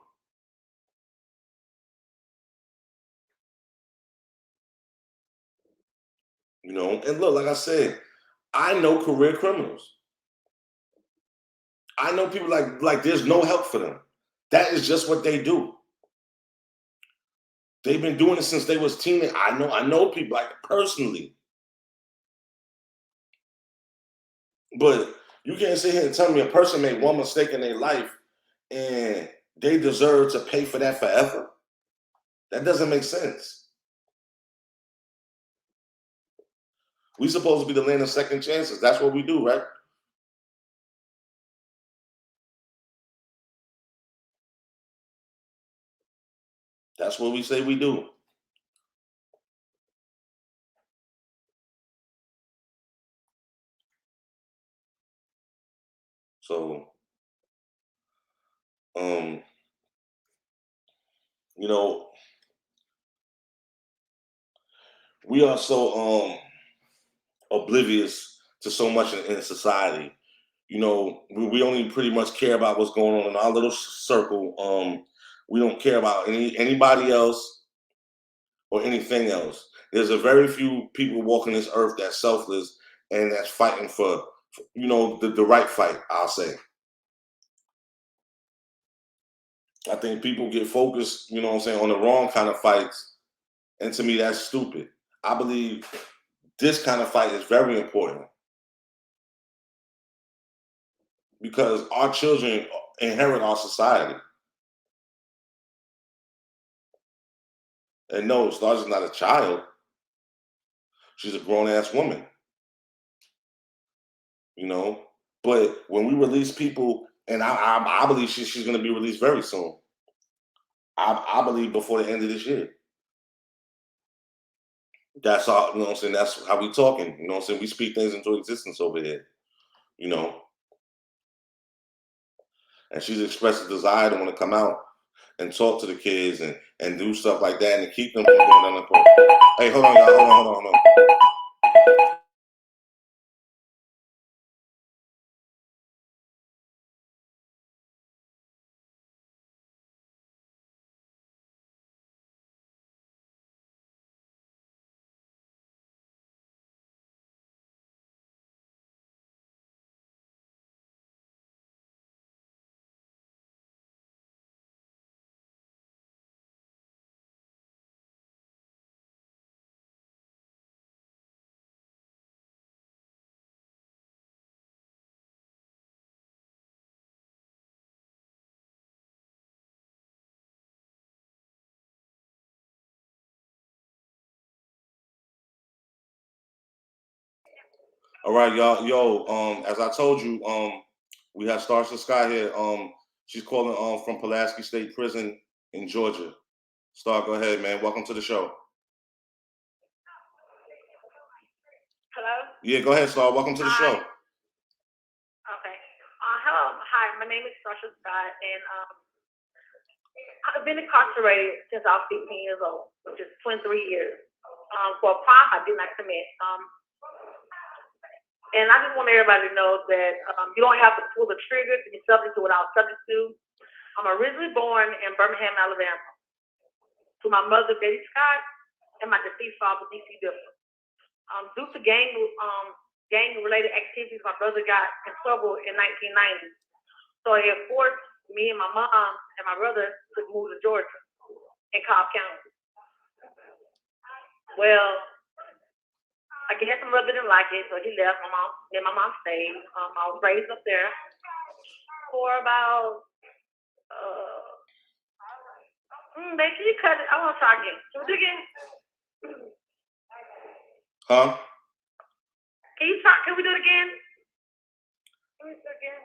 You know, and look, like I said, I know career criminals. I know people like there's no help for them. That is just what they do. They've been doing it since they was teenage. I know people like personally. But you can't sit here and tell me a person made one mistake in their life and they deserve to pay for that forever. That doesn't make sense. We supposed to be the land of second chances. That's what we do, right? That's what we say we do. So, um, you know, we are so oblivious to so much in society. You know, we only pretty much care about what's going on in our little circle. We don't care about anybody else or anything else. There's a very few people walking this earth that's selfless and that's fighting for you know, the right fight, I'll say. I think people get focused, you know what I'm saying, on the wrong kind of fights. And to me, that's stupid. I believe this kind of fight is very important because our children inherit our society. And no, Starsha's not a child. She's a grown ass woman, you know. But when we release people, and I believe she's going to be released very soon. I believe before the end of this year. That's all, you know what I'm saying? That's how we talking. You know what I'm saying? We speak things into existence over here, you know. And she's expressed a desire to want to come out and talk to the kids and do stuff like that and to keep them from going down the court. Hey, hold on, y'all. Hold on. All right, y'all. Yo, as I told you, we have Starsha Scott here. She's calling from Pulaski State Prison in Georgia. Star, go ahead, man. Welcome to the show. Hello? Yeah, go ahead, Star. Welcome to the show. Okay. Hello. Hi, my name is Starsha Scott, and I've been incarcerated since I was 15 years old, which is 23 years, for a crime I did not commit. And I just want everybody to know that you don't have to pull the trigger to be subject to what I was subject to. I'm originally born in Birmingham, Alabama, to my mother, Betty Scott, and my deceased father, D.C. Dipper. Due to gang-related activities, my brother got in trouble in 1990. So it forced me and my mom and my brother to move to Georgia in Cobb County. Well, I guess my brother didn't like it, so he left. My mom stayed. I was raised up there for about, babe, can you cut it? I want to try again. Can we do it again? Huh? Can we do it again? Can we do it again?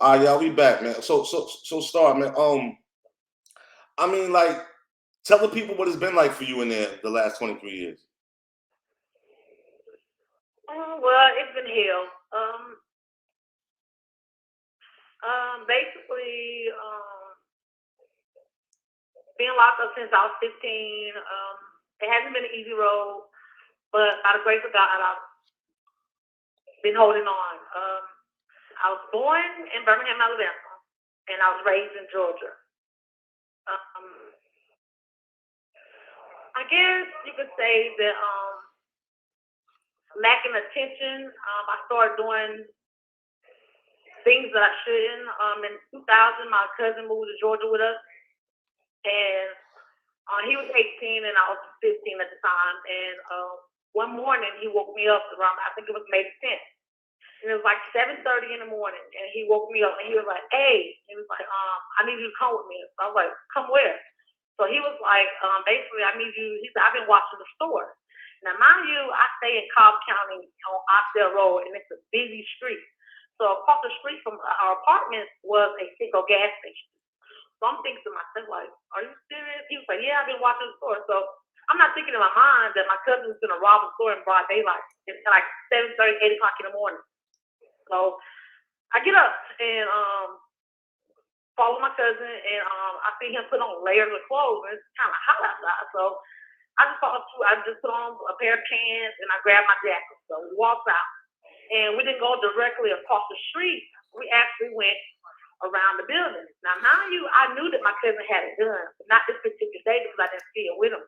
All right, y'all, we back, man. So, Star, man. I mean, like, tell the people what it's been like for you in there the last 23 years. Well, it's been hell. Basically, being locked up since I was 15. It hasn't been an easy road, but by the grace of God, I've been holding on. I was born in Birmingham, Alabama, and I was raised in Georgia. I guess you could say that lacking attention, I started doing things that I shouldn't. In 2000, my cousin moved to Georgia with us, and he was 18 and I was 15 at the time. And one morning he woke me up around, I think it was May 10th. And it was like 7:30 in the morning, and he woke me up and he was like, "Hey," he was like, "I need you to come with me." So I was like, "Come where?" So he was like, "Basically, I need you." He said, "I've been watching the store." Now, mind you, I stay in Cobb County on Oxdale Road, and it's a busy street. So across the street from our apartment was a Citgo gas station. So I'm thinking to myself, like, "Are you serious?" He was like, "Yeah, I've been watching the store." So I'm not thinking in my mind that my cousin was going to rob the store in broad daylight. It's like 7:30, 8 o'clock in the morning. So I get up and follow my cousin, and I see him put on layers of clothes, and it's kind of hot outside. So I just put on a pair of pants, and I grabbed my jacket. So we walked out, and we didn't go directly across the street. We actually went around the building. Now, mind you, I knew that my cousin had a gun, but not this particular day because I didn't see it with him.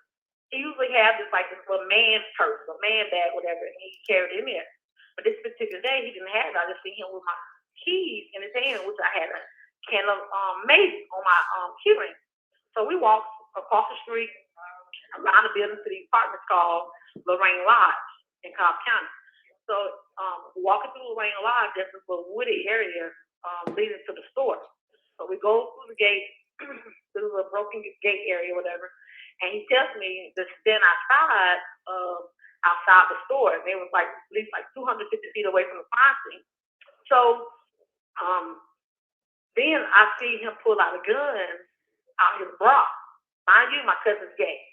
He usually has this little man's purse, a man bag, whatever, and he carried it in there. But this particular day, he didn't have it. I just see him with my keys in his hand, which I had a can of mace on my keyring. So we walked across the street around the building to the apartments called Lorraine Lodge in Cobb County. So walking through Lorraine Lodge, there's this little wooded area leading to the store. So we go through the gate, through the broken gate area, whatever, and he tells me to stand outside the store. And they was like at least like 250 feet away from the crime scene. So then I see him pull out a gun out his bra. Mind you, my cousin's gay.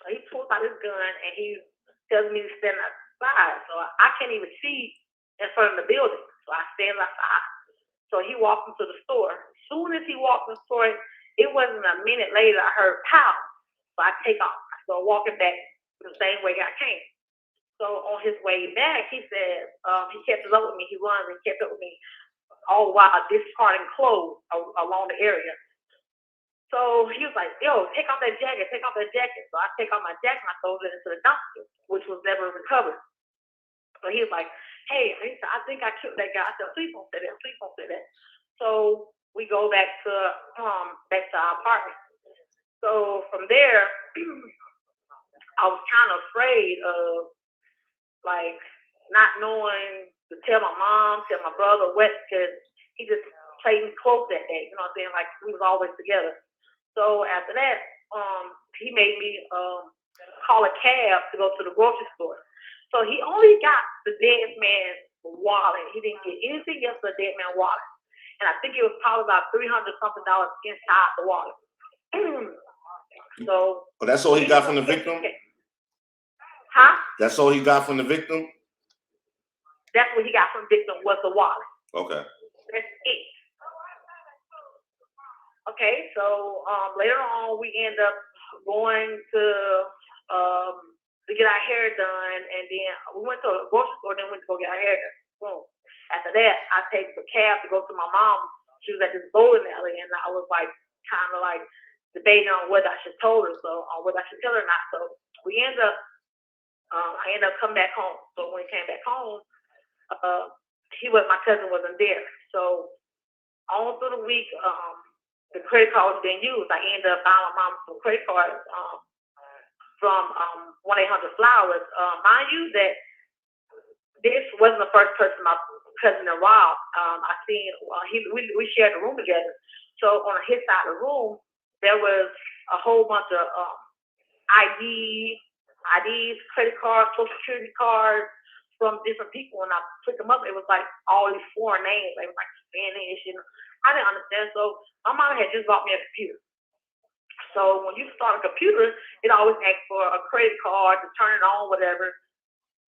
So he pulls out his gun and he tells me to stand outside. So I can't even see in front of the building. So I stand outside. So he walks into the store. As soon as he walked in the store, it wasn't a minute later, I heard pow. So I take off. I start walking back the same way I came. So on his way back, he said, he kept up with me. He runs and kept up with me all while discarding clothes along the area. So he was like, "Yo, take off that jacket, take off that jacket." So I take off my jacket and I throw it into the dumpster, which was never recovered. So he was like, "Hey," he said, "I think I killed that guy." I said, "Please don't say that, please don't say that." So we go back to our apartment. So from there, I was kind of afraid of like not knowing to tell my mom, tell my brother what, because he just played me close that day. You know what I'm saying? Like we was always together. So after that, he made me call a cab to go to the grocery store. So he only got the dead man's wallet. He didn't get anything else but the dead man's wallet. And I think it was probably about $300 something inside the wallet. So that's all he got from the victim? Huh? That's all he got from the victim? That's what he got from the victim was the wallet. Okay. That's it. Okay, so later on we end up going to get our hair done, and then we went to a grocery store, then went to go get our hair done. Boom. After that, I take the cab to go to my mom. She was at this bowling alley, and I was like kind of like debating on whether I should tell her, whether I should tell her or not. So we end up, I ended up coming back home. So when we came back home, my cousin wasn't there. So all through the week, the credit card was being used. I ended up buying my mom some credit cards from 1-800-Flowers. Mind you that this wasn't the first person my cousin robbed. I seen we shared a room together. So on his side of the room, there was a whole bunch of IDs, credit cards, social security cards, from different people, and I picked them up. It was like all these foreign names. They were like Spanish, and I didn't understand. So my mom had just bought me a computer. So when you start a computer, it always asks for a credit card to turn it on, whatever.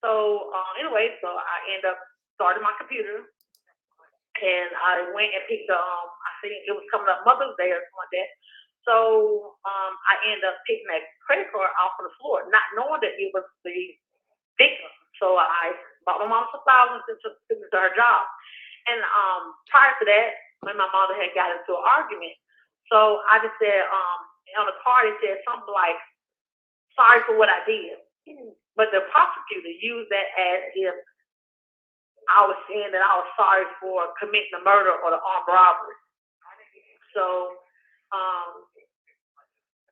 So anyway, so I end up starting my computer, and I went and picked I think it was coming up Mother's Day or something like that. So I ended up picking that credit card off of the floor, not knowing that it was the victim. So I bought my mom some flowers and took it to her job. And prior to that, when my mother had got into an argument, so I just said on the card it said something like, "Sorry for what I did," but the prosecutor used that as if I was saying that I was sorry for committing the murder or the armed robbery. So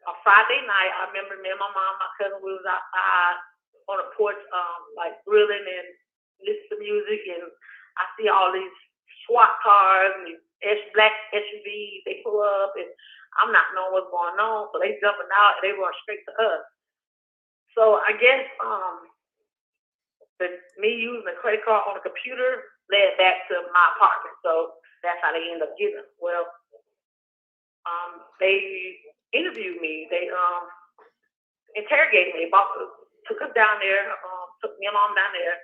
on Friday night, I remember me and my mom, my cousin, we was outside on the porch, like grilling and listening to music, and I see all these SWAT cars and these black SUVs. They pull up, and I'm not knowing what's going on, so they jumping out and they run straight to us. So I guess me using the credit card on the computer led back to my apartment. So that's how they end up getting us. Well, they interviewed me. They interrogated me. Took us down there. Took me and mom down there,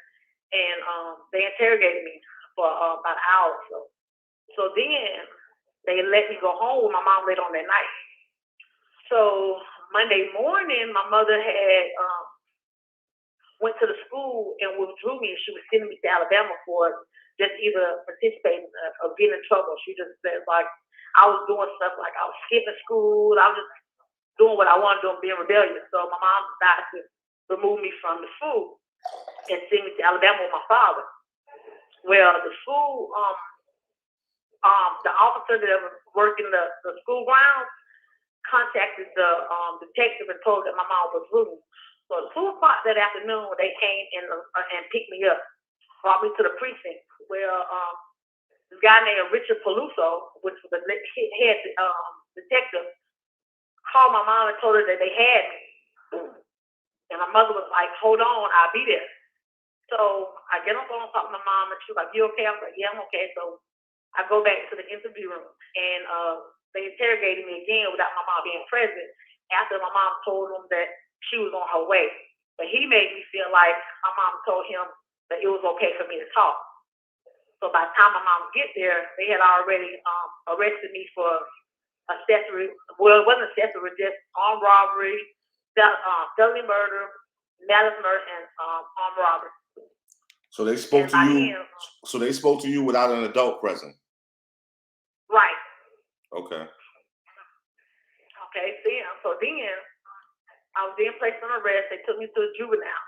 and they interrogated me for about an hour or so. So then they let me go home with my mom later on that night. So Monday morning, my mother had went to the school and withdrew me. She was sending me to Alabama for just either participating or getting in trouble. She just said, like, I was doing stuff like I was skipping school. I was just doing what I wanted to do and being rebellious. So my mom decided to remove me from the school and send me to Alabama with my father. Well, the school, the officer that was working the school grounds contacted the detective and told that my mom was rude. So at 2 o'clock that afternoon, they came and picked me up, brought me to the precinct. Well, this guy named Richard Peluso, which was the head detective, called my mom and told her that they had me. And my mother was like, "Hold on, I'll be there." So I get on the phone, talk to my mom, and she was like, "You okay?" I was like, "Yeah, I'm okay." So I go back to the interview room, and they interrogated me again without my mom being present. After my mom told them that she was on her way, but he made me feel like my mom told him that it was okay for me to talk. So by the time my mom get there, they had already arrested me for accessory. Well, it wasn't accessory, just armed robbery, felony murder, malice murder, and armed robbery. So they spoke to you. So they spoke to you without an adult present. Right. Okay. Okay. So then I was being placed on arrest. They took me to a juvenile.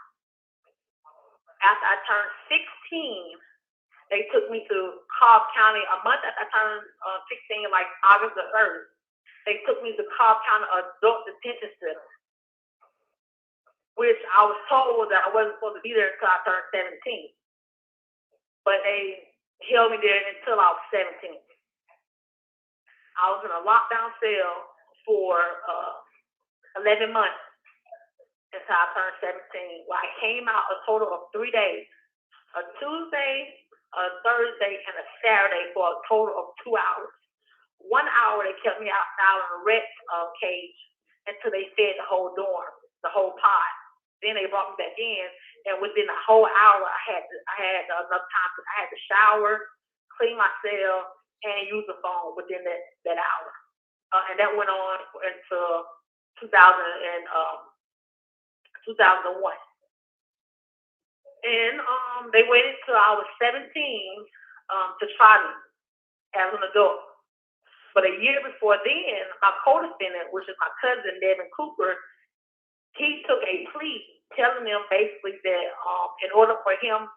After I turned 16, they took me to Cobb County. A month after I turned 16, like August the 3rd, they took me to Cobb County Adult Detention Center, which I was told that I wasn't supposed to be there until I turned 17. But they held me there until I was 17. I was in a lockdown cell for 11 months until I turned 17. Well, I came out a total of 3 days, a Tuesday, a Thursday, and a Saturday for a total of 2 hours. 1 hour they kept me outside in a ret cage until they fed the whole dorm, the whole pod. Then they brought me back in, and within a whole hour, I had enough time. I had to shower, clean my cell, and use the phone within that hour. And that went on until 2001. And they waited till I was 17 to try me as an adult. But a year before then, my co-defendant, which is my cousin, Devin Cooper, he took a plea telling them basically that in order for him,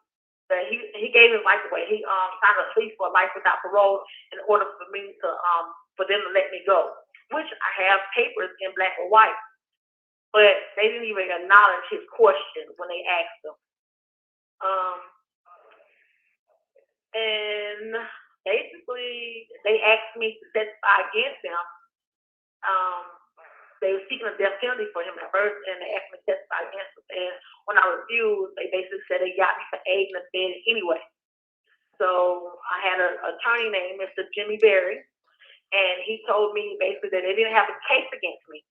that he gave his life away. He signed a plea for life without parole in order for me to for them to let me go, which I have papers in black and white. But they didn't even acknowledge his question when they asked him. And basically, they asked me to testify against him. They were seeking a death penalty for him at first, and they asked me to testify against him. And when I refused, they basically said they got me for aiding and abetting anyway. So I had an attorney named Mr. Jimmy Berry, and he told me basically that they didn't have a case against me.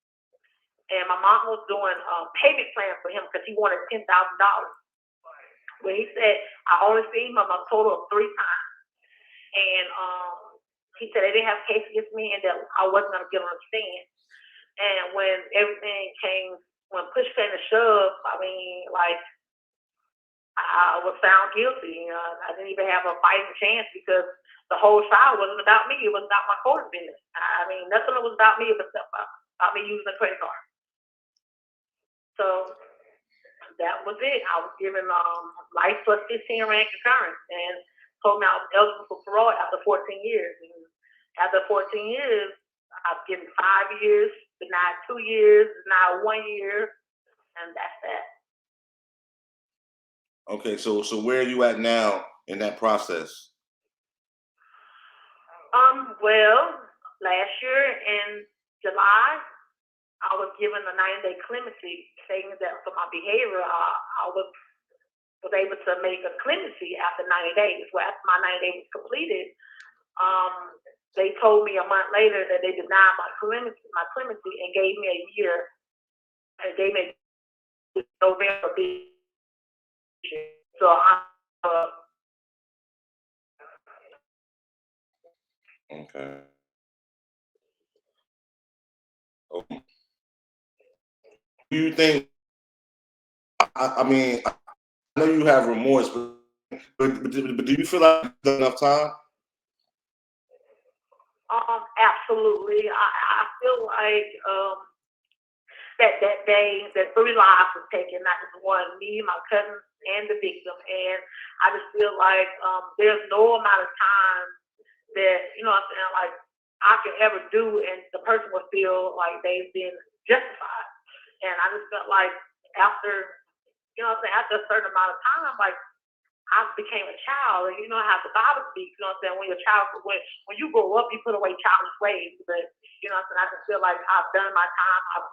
And my mom was doing payment plans for him because he wanted $10,000. But he said I only seen him a total of 3 times, and he said they didn't have a case against me, and that I wasn't going to give him a stand. And when everything came, when push came to shove, I mean, like, I was found guilty. I didn't even have a fighting chance because the whole trial wasn't about me. It was about my court business. I mean, nothing was about me except about me using a credit card. So that was it. I was given life plus 15 rand concurrence and told me I was eligible for parole after 14 years. And after 14 years, I've given 5 years, denied 2 years, denied 1 year, and that's that. Okay, so where are you at now in that process? Well, last year in July, I was given a 90-day clemency, saying that for my behavior, I was able to make a clemency after 90 days. Well, after my 90 days was completed, they told me a month later that they denied my clemency and gave me a year. And gave me November. So Okay. Do you think? I mean, I know you have remorse, but do you feel like you've done enough time? Absolutely. I feel like that day that 3 lives was taken, not just one, me, my cousin, and the victim. And I just feel like there's no amount of time that, you know what I'm saying, like I can ever do and the person will feel like they've been justified. And I just felt like after, you know what I'm saying, after a certain amount of time, like I became a child, and you know how the Bible speaks. You know what I'm saying? When your child, when you grow up, you put away childish ways. But you know what I'm saying? I just feel like I've done my time.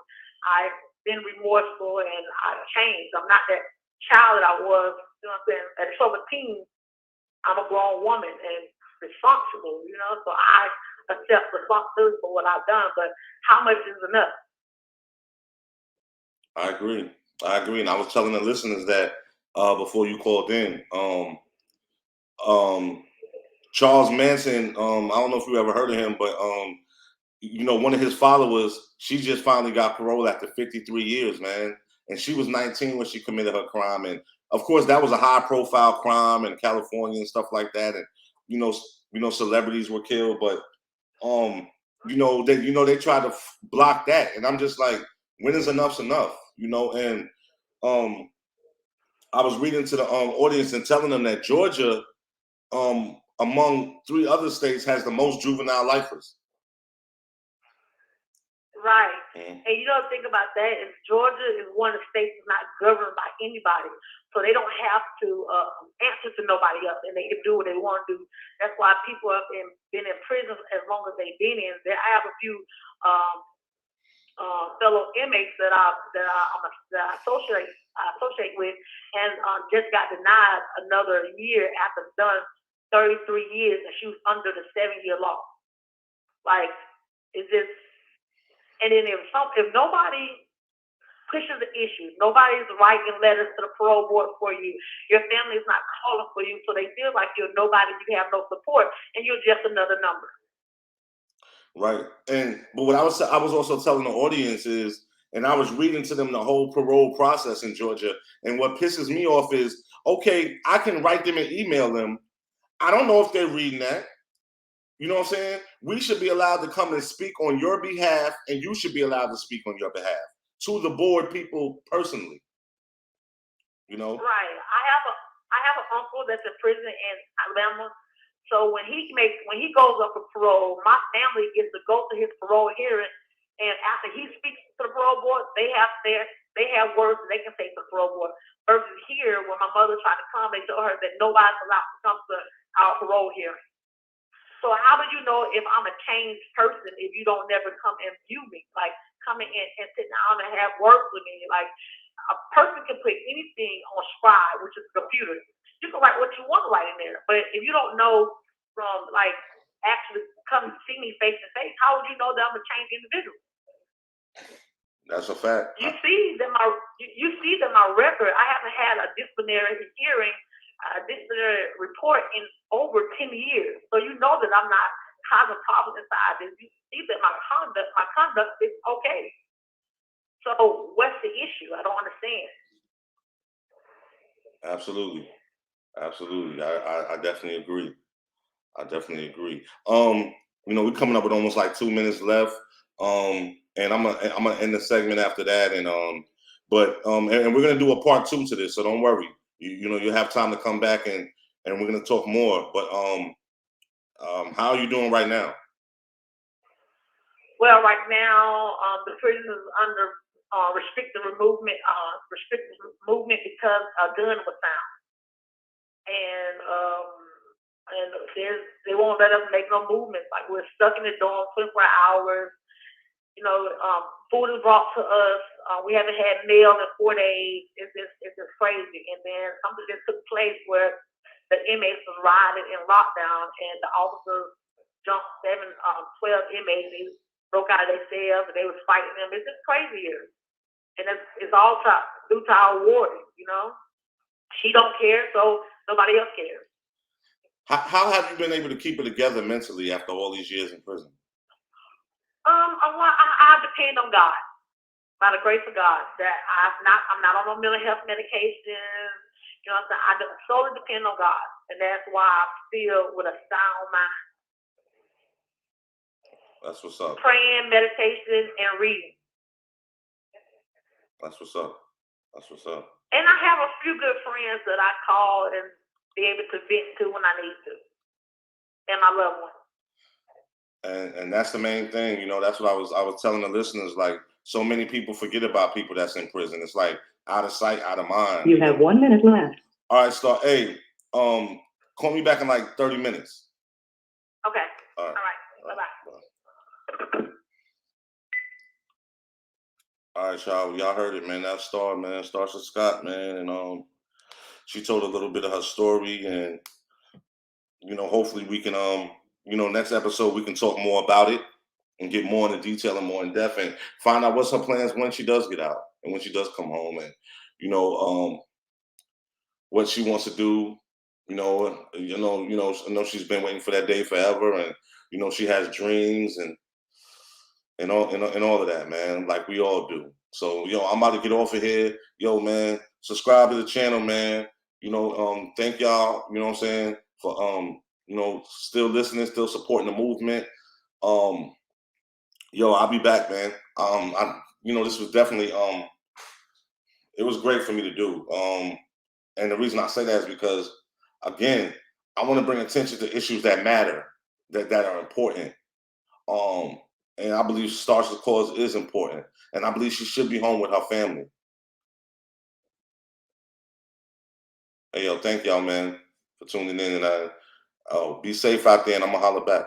I've been remorseful, and I've changed. I'm not that child that I was. You know what I'm saying? At 17, I'm a grown woman and responsible. You know, so I accept responsibility for what I've done. But how much is enough? I agree. And I was telling the listeners that before you called in. Charles Manson. I don't know if you ever heard of him, but you know, one of his followers, she just finally got parole after 53 years, man. And she was 19 when she committed her crime. And of course, that was a high-profile crime in California and stuff like that. And you know, celebrities were killed, but they tried to block that. And I'm just like, when is enough's enough? You know, and I was reading to the audience and telling them that Georgia, among 3 other states, has the most juvenile lifers. Right. And you know, the thing about that is Georgia is one of the states that's not governed by anybody. So they don't have to answer to nobody else, and they can do what they want to do. That's why people have been in prison as long as they've been in. I have a few fellow inmates that I associate with, and just got denied another year after done 33 years, and she was under the 7-year law. Like, is this? And then if nobody pushes the issue, nobody's writing letters to the parole board for you, your family is not calling for you, so they feel like you're nobody, you have no support, and you're just another number. Right. But what I was also telling the audience is, and I was reading to them the whole parole process in Georgia, and what pisses me off is, okay, I can write them and email them. I don't know if they're reading that. You know what I'm saying? We should be allowed to come and speak on your behalf, and you should be allowed to speak on your behalf to the board people personally. You know? Right. I have an uncle that's in prison in Alabama. So when he goes up for parole, my family gets to go to his parole hearing, and after he speaks to the parole board, they have words that they can say to the parole board. Versus here, when my mother tried to come, they told her that nobody's allowed to come to our parole hearing. So how do you know if I'm a changed person if you don't never come and view me? Like, come in and sit down and have words with me. Like, a person can put anything on Scribe, which is a computer. You can write what you want to write in there. But if you don't know from like actually come see me face to face, how would you know that I'm a changed individual? That's a fact. You see that my record, I haven't had a disciplinary hearing, a disciplinary report in over 10 years. So you know that I'm not causing problems inside this. You see that my conduct is okay. So what's the issue? I don't understand. Absolutely. I definitely agree. We're coming up with almost like 2 minutes left. And I'm gonna end the segment after that. And we're gonna do a part 2 to this, so don't worry. You'll have time to come back and we're gonna talk more. But how are you doing right now? Well, right now, the prison is under restricted movement because a gun was found, and they won't let us make no movements. Like we're stuck in the dorm 24 hours. Food is brought to us. We haven't had meals in 4 days. It's just crazy. And then something just took place where the inmates was riding in lockdown, and the officers jumped 12 inmates. They broke out of their cells, and they was fighting them. It's just crazy here. And it's all due to our warden, She don't care, so nobody else cares. How have you been able to keep it together mentally after all these years in prison? I depend on God, by the grace of God. That I'm not on no mental health medication. I solely depend on God, and that's why I feel with a sound mind. That's what's up. Praying, meditation, and reading. That's what's up. And I have a few good friends that I call and be able to vent to when I need to, and my loved ones. And that's the main thing, that's what I was telling the listeners, like so many people forget about people that's in prison. It's like out of sight, out of mind. You have 1 minute left. All right, Star. Hey, call me back in like 30 minutes. Okay. All right. Bye-bye. All right, y'all heard it, man. That's Star, man. Starsha Scott, man. And she told a little bit of her story, and hopefully we can next episode we can talk more about it and get more into detail and more in depth and find out what's her plans when she does get out and when she does come home, and what she wants to do. I know she's been waiting for that day forever, and she has dreams and all of that, man, like we all do. So I'm about to get off of here. Man, subscribe to the channel, man. Thank y'all, what I'm saying, for still listening, still supporting the movement. I'll be back, man. This was definitely it was great for me to do. And the reason I say that is because, again, I want to bring attention to issues that matter, that are important. And I believe Starsha's cause is important, and I believe she should be home with her family. Hey, thank y'all, man, for tuning in, and be safe out there, and I'm gonna holler back.